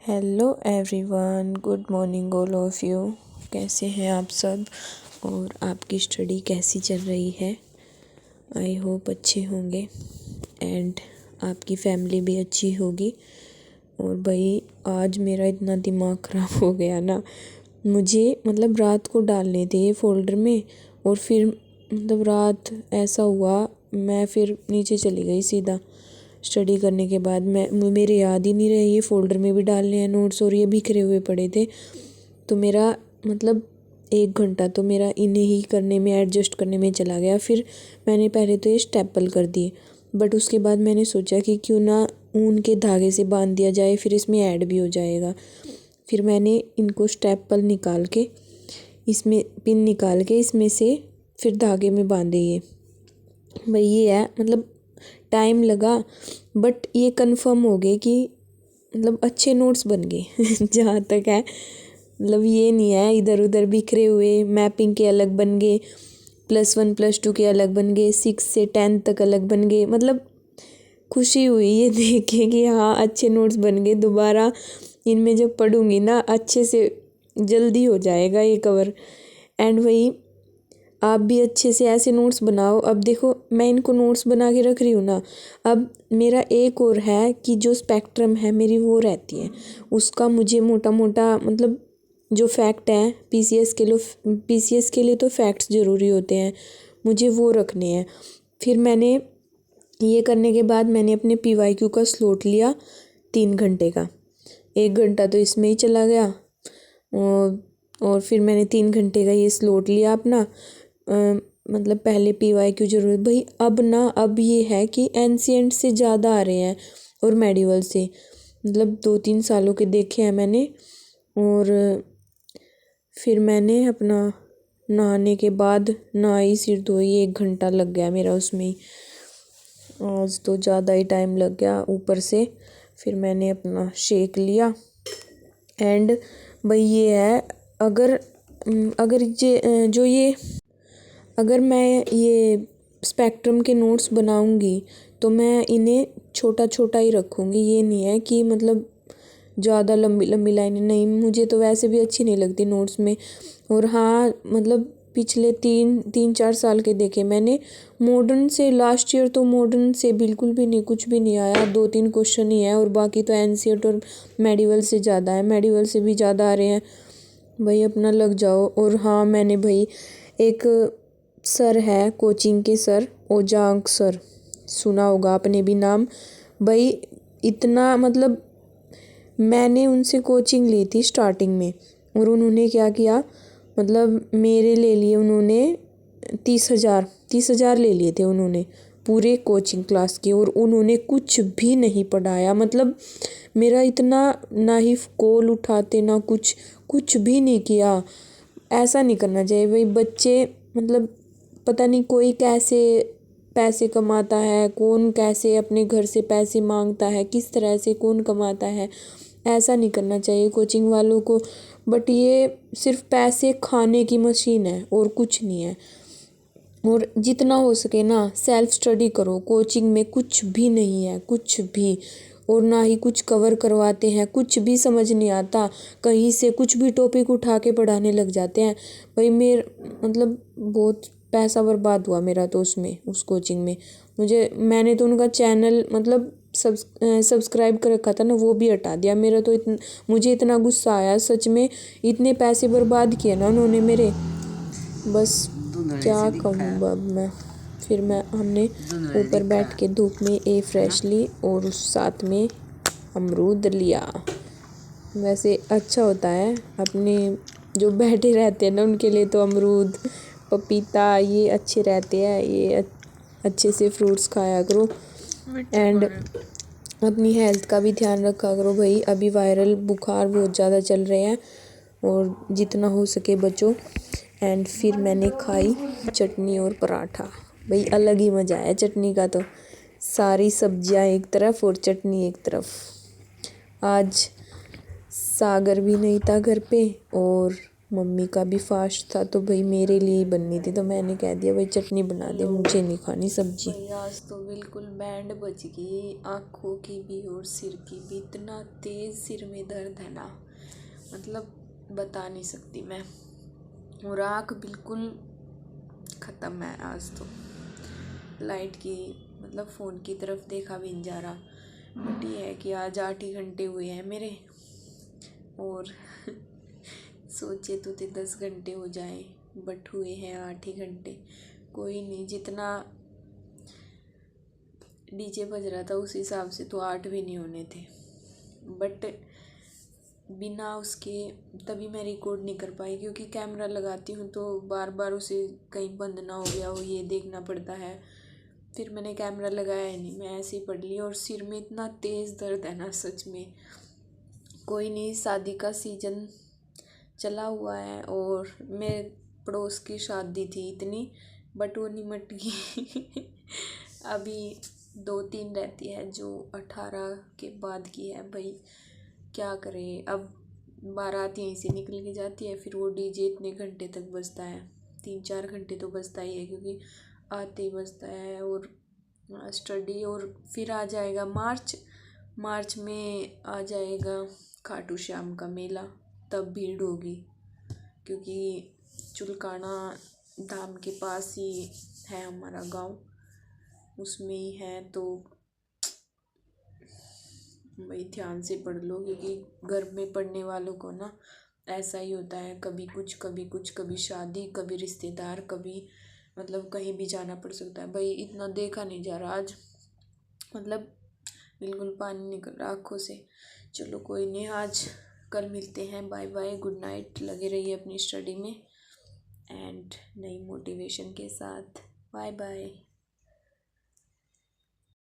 Hello everyone, good morning all of you. कैसे हैं आप सब और आपकी स्टडी कैसी चल रही है? आई होप अच्छे होंगे एंड आपकी फैमिली भी अच्छी होगी। और भाई आज मेरा इतना दिमाग ख़राब हो गया ना, मुझे रात को डालने थे ये फ़ोल्डर में और फिर रात ऐसा हुआ मैं फिर नीचे चली गई सीधा स्टडी करने के बाद। मेरे याद ही नहीं रहे ये फ़ोल्डर में भी डालने हैं नोट्स और ये बिखरे हुए पड़े थे। तो मेरा 1 घंटा तो मेरा इन्हें ही करने में एडजस्ट करने में चला गया। फिर मैंने पहले तो ये स्टेपल कर दिए, बट उसके बाद मैंने सोचा कि क्यों ना ऊन के धागे से बांध दिया जाए, फिर इसमें ऐड भी हो जाएगा। फिर मैंने इनको स्टेपल निकाल के इसमें पिन निकाल के इसमें से फिर धागे में बांधे। ये भाई ये है टाइम लगा, बट ये कंफर्म हो गए कि अच्छे नोट्स बन गए जहाँ तक है ये नहीं है इधर उधर बिखरे हुए। मैपिंग के अलग बन गए, +1 +2 के अलग बन गए, 6 से 10 तक अलग बन गए। खुशी हुई ये देख के कि हाँ अच्छे नोट्स बन गए। दोबारा इनमें जब पढ़ूंगी ना अच्छे से जल्दी हो जाएगा ये कवर। एंड वही आप भी अच्छे से ऐसे नोट्स बनाओ। अब देखो मैं इनको नोट्स बना के रख रही हूँ ना, अब मेरा एक और है कि जो स्पेक्ट्रम है मेरी वो रहती है, उसका मुझे मोटा मोटा जो फैक्ट है पीसीएस के लिए तो फैक्ट्स ज़रूरी होते हैं, मुझे वो रखने हैं। फिर मैंने ये करने के बाद मैंने अपने पीवाईक्यू का स्लॉट लिया 3 घंटे का। 1 घंटा तो इसमें ही चला गया और फिर मैंने 3 घंटे का ये स्लॉट लिया अपना। पहले पीवाईक्यू जरूर भाई। अब ये है कि एनसीएंट से ज़्यादा आ रहे हैं और मेडिवल से 2-3 सालों के देखे हैं मैंने। और फिर मैंने अपना नहाने के बाद नहाई, सिर धोई, 1 घंटा लग गया मेरा उसमें ही। आज तो ज़्यादा ही टाइम लग गया ऊपर से। फिर मैंने अपना शेक लिया एंड भाई ये है अगर मैं ये स्पेक्ट्रम के नोट्स बनाऊंगी तो मैं इन्हें छोटा छोटा ही रखूंगी। ये नहीं है कि ज़्यादा लंबी लंबी लाइनें, नहीं, मुझे तो वैसे भी अच्छी नहीं लगती नोट्स में। और हाँ पिछले 3-4 साल के देखे मैंने मॉडर्न से। लास्ट ईयर तो मॉडर्न से बिल्कुल भी नहीं, कुछ भी नहीं आया, 2-3 क्वेश्चन ही है और बाकी तो एनसीईआरटी और मेडिवल से ज़्यादा है, मेडिवल से भी ज़्यादा आ रहे हैं। भाई अपना लग जाओ। और हाँ मैंने भाई एक सर है कोचिंग के सर, ओजांग सर, सुना होगा आपने भी नाम। भाई इतना मैंने उनसे कोचिंग ली थी स्टार्टिंग में और उन्होंने क्या किया मेरे ले लिए उन्होंने 30,000 ले लिए थे उन्होंने पूरे कोचिंग क्लास के। और उन्होंने कुछ भी नहीं पढ़ाया, मेरा इतना ना ही कॉल उठाते ना कुछ भी नहीं किया। ऐसा नहीं करना चाहिए भाई। बच्चे पता नहीं कोई कैसे पैसे कमाता है, कौन कैसे अपने घर से पैसे मांगता है, किस तरह से कौन कमाता है, ऐसा नहीं करना चाहिए कोचिंग वालों को। बट ये सिर्फ पैसे खाने की मशीन है और कुछ नहीं है। और जितना हो सके ना सेल्फ स्टडी करो, कोचिंग में कुछ भी नहीं है, कुछ भी। और ना ही कुछ कवर करवाते हैं, कुछ भी समझ नहीं आता, कहीं से कुछ भी टॉपिक उठा के पढ़ाने लग जाते हैं। भाई बहुत पैसा बर्बाद हुआ मेरा तो उसमें, उस कोचिंग में। मैंने तो उनका चैनल सब्सक्राइब कर रखा था ना, वो भी हटा दिया मेरा। तो मुझे इतना गुस्सा आया सच में, इतने पैसे बर्बाद किए ना उन्होंने मेरे, बस क्या कहूँ अब मैं। फिर हमने ऊपर बैठ के धूप में फ्रेश ली और उस साथ में अमरूद लिया। वैसे अच्छा होता है अपने जो बैठे रहते हैं ना उनके लिए तो अमरूद, पपीता ये अच्छे रहते हैं। ये अच्छे से फ्रूट्स खाया करो एंड अपनी हेल्थ का भी ध्यान रखा करो भाई। अभी वायरल बुखार बहुत ज़्यादा चल रहे हैं और जितना हो सके बचो। एंड फिर मैंने खाई चटनी और पराठा। भाई अलग ही मज़ा है चटनी का तो, सारी सब्जियां एक तरफ और चटनी एक तरफ। आज सागर भी नहीं था घर पे और मम्मी का भी फास्ट था तो भाई मेरे लिए ही बननी थी, तो मैंने कह दिया भाई चटनी बना दे, मुझे नहीं खानी सब्जी। भाई आज तो बिल्कुल बैंड बज गई, आँखों की भी और सिर की भी। इतना तेज़ सिर में दर्द है ना, मतलब बता नहीं सकती मैं। और आँख बिल्कुल ख़त्म है आज तो। लाइट की मतलब फ़ोन की तरफ देखा भी नहीं जा रहा। बट ये है कि आज 8 ही घंटे हुए हैं मेरे, और सोचे तो थे 10 घंटे हो जाए, बट हुए हैं 8 ही घंटे। कोई नहीं, जितना डीजे बज रहा था उस हिसाब से तो 8 भी नहीं होने थे, बट बिना उसके तभी मैं रिकॉर्ड नहीं कर पाई, क्योंकि कैमरा लगाती हूँ तो बार बार उसे कहीं बंद ना हो गया हो ये देखना पड़ता है। फिर मैंने कैमरा लगाया ही नहीं, मैं ऐसे ही पढ़ ली। और सिर में इतना तेज़ दर्द है ना सच में। कोई नहीं, शादी का सीज़न चला हुआ है और मेरे पड़ोस की शादी थी इतनी, बट वो निमट गई। अभी 2-3 रहती है जो 18 के बाद की है। भाई क्या करें, अब बारात यहीं से निकल के जाती है, फिर वो डीजे इतने घंटे तक बजता है, 3-4 घंटे तो बजता ही है, क्योंकि आते ही बजता है। और स्टडी, और फिर आ जाएगा मार्च में आ जाएगा खाटू श्याम का मेला, तब भीड़ होगी, क्योंकि चुलकाना धाम के पास ही है हमारा गांव, उसमें ही है। तो भाई ध्यान से पढ़ लो, क्योंकि घर में पढ़ने वालों को ना ऐसा ही होता है, कभी कुछ कभी कुछ, कभी शादी, कभी रिश्तेदार, कभी मतलब कहीं भी जाना पड़ सकता है। भाई इतना देखा नहीं जा रहा आज, मतलब बिल्कुल पानी निकल रहा आँखों से। चलो कोई नहीं, आज कल मिलते हैं। Bye bye, good night. लगे रहिए अपनी स्टडी में एंड नई मोटिवेशन के साथ। Bye bye.